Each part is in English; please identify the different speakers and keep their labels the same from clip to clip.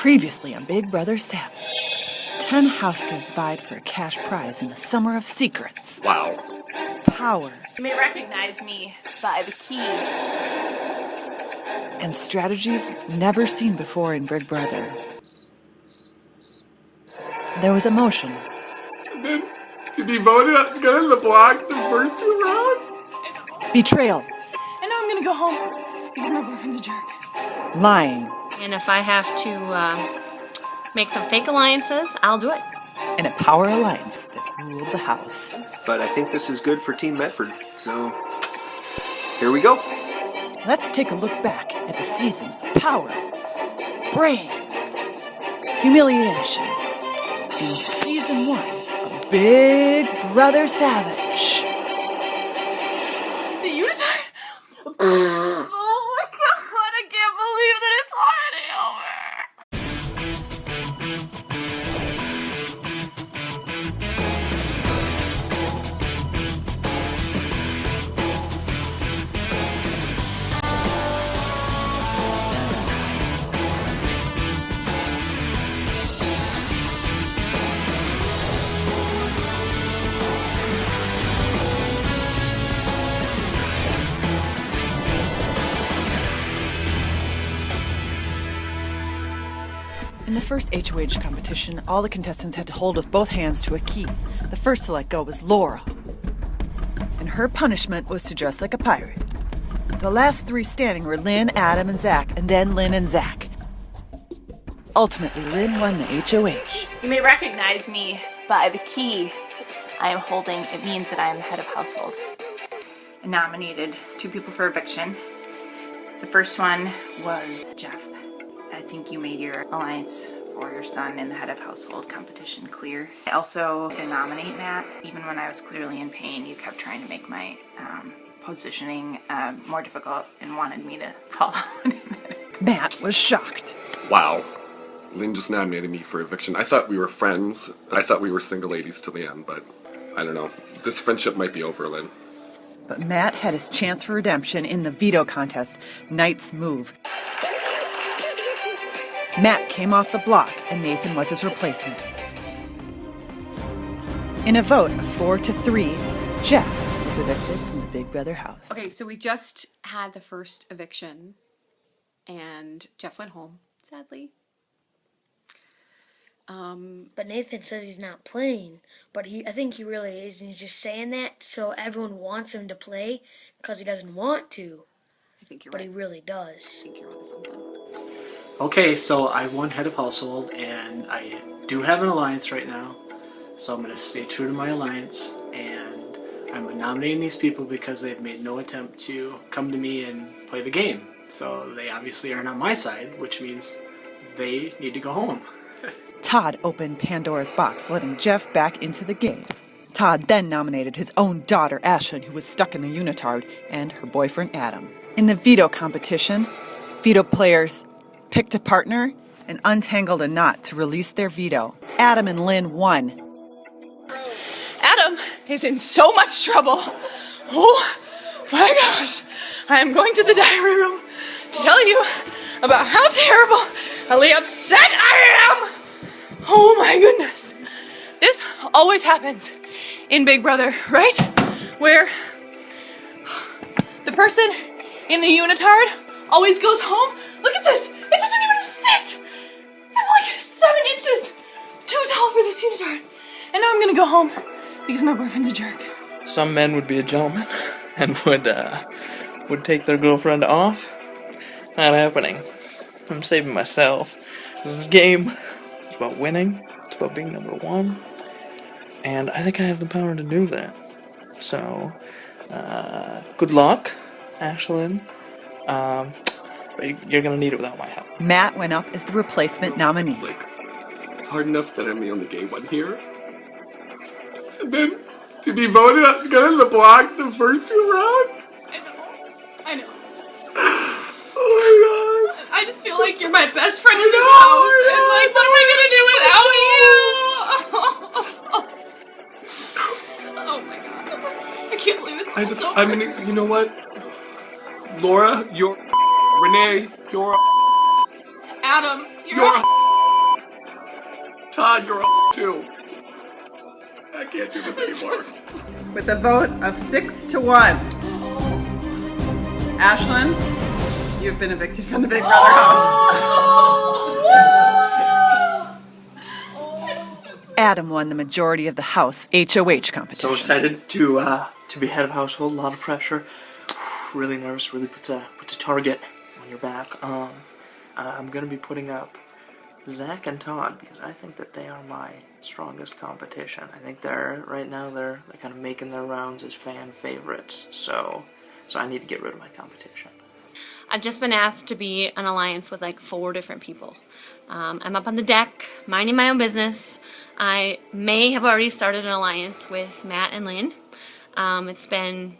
Speaker 1: Previously on Big Brother Savage, 10 Housekids vied for a cash prize in the Summer of Secrets.
Speaker 2: Wow.
Speaker 1: Power.
Speaker 3: You may recognize me by the key.
Speaker 1: And strategies never seen before in Big Brother. There was emotion.
Speaker 2: And then to be voted out good in the block the first two rounds?
Speaker 1: Betrayal.
Speaker 3: And now I'm gonna go home because my boyfriend's a jerk.
Speaker 1: Lying.
Speaker 4: And if I have to make some fake alliances, I'll do it.
Speaker 1: And a power alliance that ruled the house.
Speaker 5: But I think this is good for Team Medford, so here we go.
Speaker 1: Let's take a look back at the season of power, brains, humiliation, and season 1 of Big Brother Savage.
Speaker 3: The unitard? Oh my god, I can't believe that it's already over.
Speaker 1: In the first HOH competition, all the contestants had to hold with both hands to a key. The first to let go was Laura. And her punishment was to dress like a pirate. The last 3 standing were Lynn, Adam, and Zach, and then Lynn and Zach. Ultimately, Lynn won the HOH.
Speaker 3: You may recognize me by the key I am holding. It means that I am the head of household. I nominated 2 people for eviction. The first one was Jeff. I think you made your alliance for your son in the head of household competition clear. I also didn't nominate Matt. Even when I was clearly in pain, you kept trying to make my positioning more difficult and wanted me to fall out.
Speaker 1: Matt was shocked.
Speaker 2: Wow. Lynn just nominated me for eviction. I thought we were friends. I thought we were single ladies till the end, but I don't know. This friendship might be over, Lynn.
Speaker 1: But Matt had his chance for redemption in the veto contest, Knight's Move. Matt came off the block, and Nathan was his replacement. In a vote of 4-3, Jeff was evicted from the Big Brother house.
Speaker 6: Okay, so we just had the first eviction, and Jeff went home, sadly.
Speaker 7: But Nathan says he's not playing, but I think he really is, and he's just saying that so everyone wants him to play because he doesn't want to.
Speaker 6: I think you're
Speaker 7: but
Speaker 6: right.
Speaker 7: he really does.
Speaker 6: I think you're onto something.
Speaker 8: Okay, so I won head of household, and I do have an alliance right now, so I'm going to stay true to my alliance, and I'm nominating these people because they've made no attempt to come to me and play the game. So they obviously aren't on my side, which means they need to go home.
Speaker 1: Todd opened Pandora's box, letting Jeff back into the game. Todd then nominated his own daughter, Ashlyn, who was stuck in the unitard, and her boyfriend, Adam. In the veto competition, veto players picked a partner and untangled a knot to release their veto. Adam and Lynn won.
Speaker 3: Adam is in so much trouble. Oh my gosh. I am going to the diary room to tell you about how terribly upset I am. Oh my goodness. This always happens in Big Brother, right? Where the person in the unitard always goes home. Look at this. It doesn't even fit. I'm like 7 inches too tall for this unitard. And now I'm gonna go home because my boyfriend's a jerk.
Speaker 9: Some men would be a gentleman and would take their girlfriend off. Not happening. I'm saving myself. This game is about winning. It's about being number 1. And I think I have the power to do that. So, good luck, Ashlyn. You're gonna need it without my help.
Speaker 1: Matt went up as the replacement nominee.
Speaker 2: It's hard enough that I'm the only gay one here. And then to be voted out good in the block the first 2 rounds?
Speaker 3: I know.
Speaker 2: Oh my god.
Speaker 3: I just feel like you're my best friend in this house, and like, what am I gonna do without you? Oh my god. I can't believe it's all over.
Speaker 2: You know what? Laura, you're Renee, you're
Speaker 3: Adam,
Speaker 2: you're Todd, you're a too. I can't do this anymore.
Speaker 10: With a vote of 6-1, Ashlyn, you've been evicted from the Big Brother house.
Speaker 1: Adam won the majority of the house HOH competition.
Speaker 9: So excited to be head of household. A lot of pressure. Really nervous. Really puts a target on your back. I'm gonna be putting up Zach and Todd because I think that they are my strongest competition. I think they're kind of making their rounds as fan favorites. So I need to get rid of my competition.
Speaker 4: I've just been asked to be an alliance with like 4 different people. I'm up on the deck, minding my own business. I may have already started an alliance with Matt and Lynn. It's been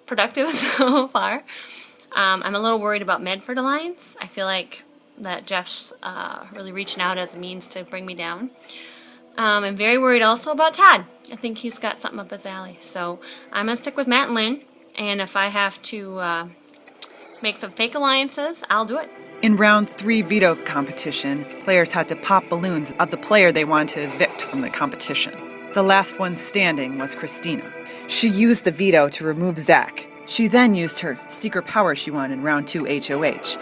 Speaker 4: productive so far. I'm a little worried about Medford Alliance. I feel like that Jeff's really reaching out as a means to bring me down. I'm very worried also about Todd. I think he's got something up his alley. So I'm going to stick with Matt and Lynn. And if I have to make some fake alliances, I'll do it.
Speaker 1: In round 3 veto competition, players had to pop balloons of the player they wanted to evict from the competition. The last one standing was Christina. She used the veto to remove Zach. She then used her secret power she won in round 2 HOH.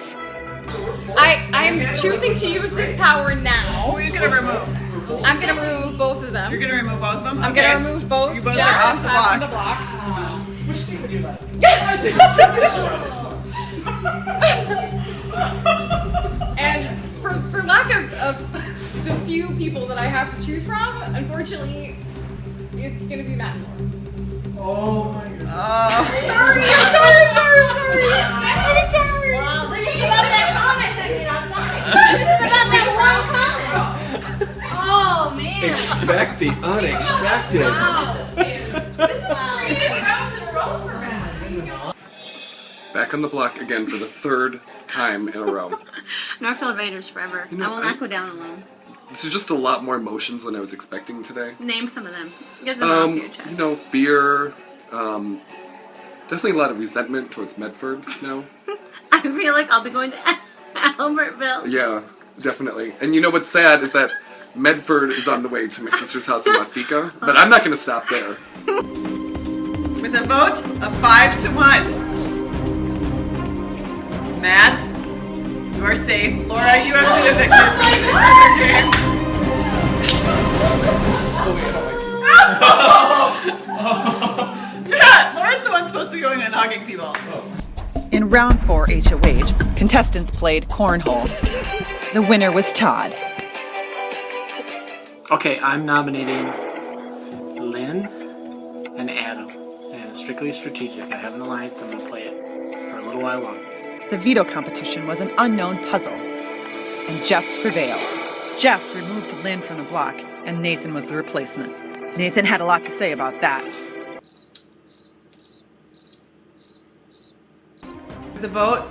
Speaker 6: I'm choosing to use this power now.
Speaker 10: Who are you going to remove?
Speaker 6: I'm going to remove both of them.
Speaker 10: You're going to remove both of them?
Speaker 6: I'm going to remove both.
Speaker 10: You both
Speaker 6: Jeff
Speaker 10: are off
Speaker 6: and
Speaker 10: the
Speaker 6: Todd
Speaker 10: block.
Speaker 6: from the block.
Speaker 11: Which thing would you like?
Speaker 6: And for lack of the few people that I have to choose from, unfortunately, it's going to be Matt and Laura.
Speaker 11: Oh my god.
Speaker 6: Sorry.
Speaker 4: Wow, this is about that comment I made outside. This is about that one comment. Oh, man.
Speaker 5: Expect the unexpected.
Speaker 6: This is 3 rounds in a row for Matt.
Speaker 2: Back on the block again for the 3rd time in a row.
Speaker 4: Northfield Raiders forever.
Speaker 2: You know,
Speaker 4: I will not go down alone.
Speaker 2: This is just a lot more emotions than I was expecting today.
Speaker 4: Name some of them. Get them off your chest.
Speaker 2: You know, fear, definitely a lot of resentment towards Medford now.
Speaker 4: I feel like I'll be going to Albertville.
Speaker 2: Yeah, definitely. And you know what's sad is that Medford is on the way to my sister's house in Waseca, but I'm not going to stop there.
Speaker 10: With a vote of 5-1. Matt, you are safe. Laura, you have been evicted from the Big Brother game. Yeah, Laura's the one supposed to be going and hugging people.
Speaker 1: In round 4 HOH, contestants played cornhole. The winner was Todd.
Speaker 8: Okay, I'm nominating Lynn and Adam. And strictly strategic. I have an alliance. I'm going to play it for a little while longer.
Speaker 1: The veto competition was an unknown puzzle, and Jeff prevailed. Jeff removed Lynn from the block, and Nathan was the replacement. Nathan had a lot to say about that.
Speaker 10: The vote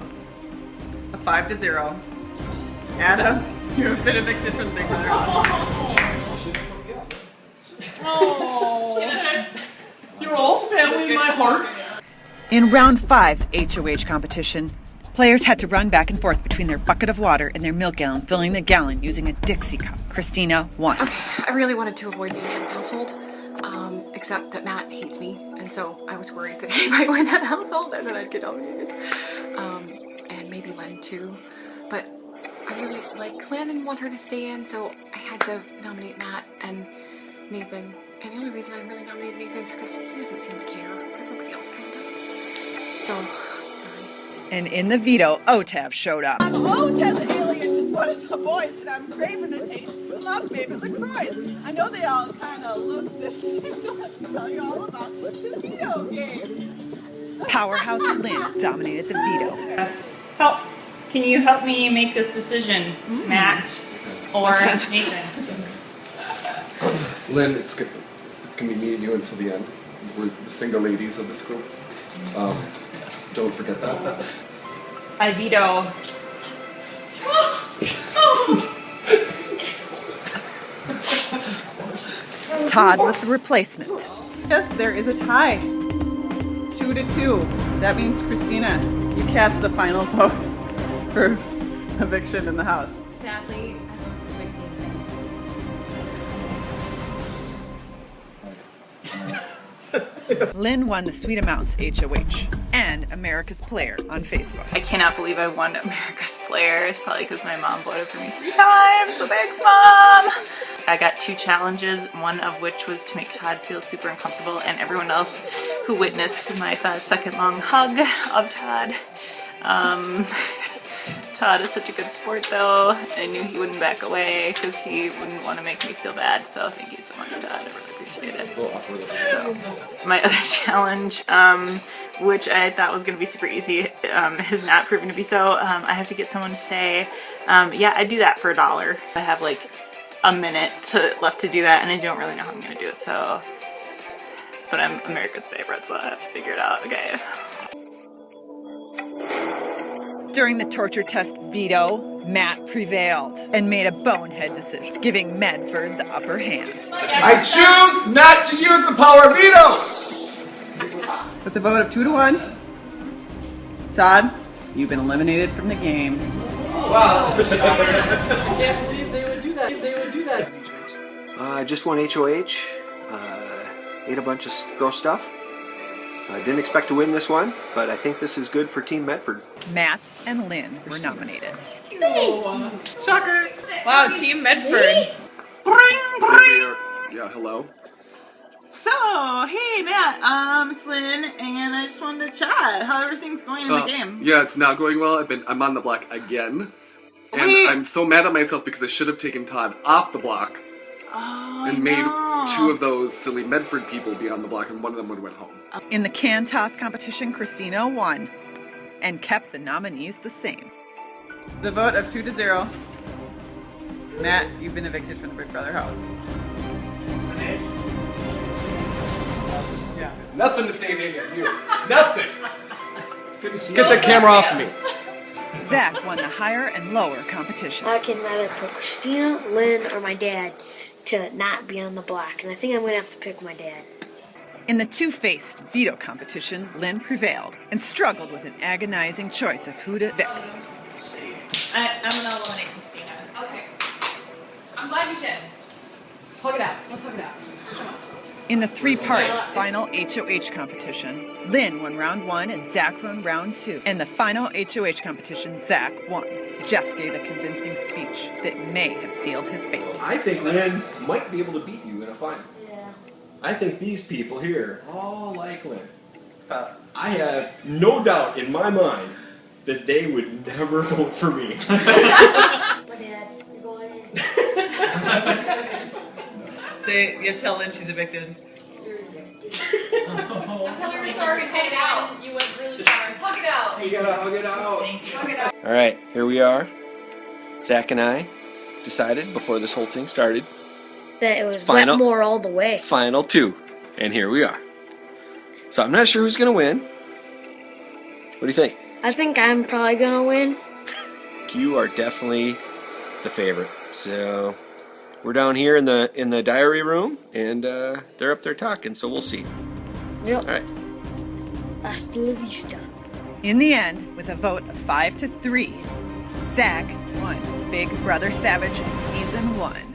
Speaker 10: of 5-0. Adam, you have been evicted from the Big Brother house.
Speaker 2: You're all family in my heart.
Speaker 1: In round 5's HOH competition, players had to run back and forth between their bucket of water and their milk gallon, filling the gallon using a Dixie cup. Christina won.
Speaker 6: Okay, I really wanted to avoid being head of household, except that Matt hates me, and so I was worried that he might win that household and then I'd get nominated. And maybe Len too, but I really like Len and want her to stay in, so I had to nominate Matt and Nathan. And the only reason I really nominated Nathan is because he doesn't seem to care. Everybody else kind of does. So, sorry.
Speaker 1: And in the veto, OTAV showed up.
Speaker 10: I'm OTAV the alien, just one of the boys, and I'm craving the taste of my favorite LaCroix. I know they all kind of look the same, so I can tell you all about this veto game.
Speaker 1: Powerhouse Lynn dominated the veto.
Speaker 12: Can you help me make this decision, Matt or Nathan?
Speaker 2: Lynn, it's gonna be me and you until the end. We're the single ladies of this group. Don't forget that.
Speaker 12: I veto.
Speaker 1: Todd was the replacement.
Speaker 10: Yes, there is a tie. 2-2. That means Christina, you cast the final vote for eviction in the house.
Speaker 6: Sadly, I want to evict Nathan.
Speaker 1: Lynn won the Sweet Amounts HOH and America's Player on Facebook.
Speaker 3: I cannot believe I won America's Player. It's probably because my mom voted for me 3 times, so thanks, Mom! I got 2 challenges, one of which was to make Todd feel super uncomfortable, and everyone else who witnessed my 5-second long hug of Todd. Todd is such a good sport though. I knew he wouldn't back away because he wouldn't want to make me feel bad, so thank you so much, Todd. I really appreciate it. So, my other challenge, which I thought was going to be super easy, has not proven to be so. I have to get someone to say, yeah, I'd do that for $1. I have like a minute left to do that, and I don't really know how I'm going to do it, so. But I'm America's favorite, so I have to figure it out. Okay.
Speaker 1: During the torture test veto, Matt prevailed and made a bonehead decision, giving Medford the upper hand.
Speaker 2: I choose not to use the power of veto!
Speaker 10: With a vote of 2-1, Todd, you've been eliminated from the game.
Speaker 11: Wow. I can't believe they would do that.
Speaker 5: I just won HOH. Ate a bunch of gross stuff. I didn't expect to win this one, but I think this is good for Team Medford.
Speaker 1: Matt and Lynn were nominated.
Speaker 10: Shocker!
Speaker 6: Wow, Team Medford.
Speaker 2: Yeah, hello.
Speaker 3: So, hey Matt, it's Lynn, and I just wanted to chat how everything's going in the game.
Speaker 2: Yeah, it's not going well. I'm on the block again. And
Speaker 3: Wait.
Speaker 2: I'm so mad at myself because I should have taken Todd off the block and made 2 of those silly Medford people be on the block, and one of them would have went home.
Speaker 1: In the can toss competition, Christina won and kept the nominees the same.
Speaker 10: The vote of 2-0. Matt, you've been evicted from the Big Brother house.
Speaker 2: Nothing to say to any of you. Nothing. Get the camera off of me.
Speaker 1: Zach won the higher and lower competition.
Speaker 7: I can either put Christina, Lynn, or my dad to not be on the block, and I think I'm going to have to pick my dad.
Speaker 1: In the 2-faced veto competition, Lynn prevailed and struggled with an agonizing choice of who to evict.
Speaker 3: I'm gonna eliminate Christina.
Speaker 6: Okay. I'm glad you did. Hug it out. Let's hug it out.
Speaker 1: In the 3-part final HOH competition, Lynn won round 1 and Zach won round 2. In the final HOH competition, Zach won. Jeff gave a convincing speech that may have sealed his fate.
Speaker 13: I think Lynn might be able to beat you in a final.
Speaker 7: Yeah.
Speaker 13: I think these people here all like Lynn. I have no doubt in my mind that they would never vote for me.
Speaker 7: My dad, you're going in.
Speaker 10: Say, you have to tell Lynn she's evicted.
Speaker 7: You're evicted.
Speaker 6: Tell her you're sorry. Hug it out. You went really far. Hug it out.
Speaker 13: You gotta hug it out.
Speaker 6: Hug it out.
Speaker 5: All right, here we are. Zach and I decided before this whole thing started.
Speaker 7: That it was
Speaker 5: Final.
Speaker 7: Wetmore all the way.
Speaker 5: Final 2. And here we are. So I'm not sure who's going to win. What do you think?
Speaker 7: I think I'm probably going to win.
Speaker 5: You are definitely the favorite. So we're down here in the diary room, and they're up there talking, so we'll see.
Speaker 7: Yep.
Speaker 5: All right.
Speaker 7: Hasta la vista.
Speaker 1: In the end, with a vote of 5-3, Zach won Big Brother Savage Season 1.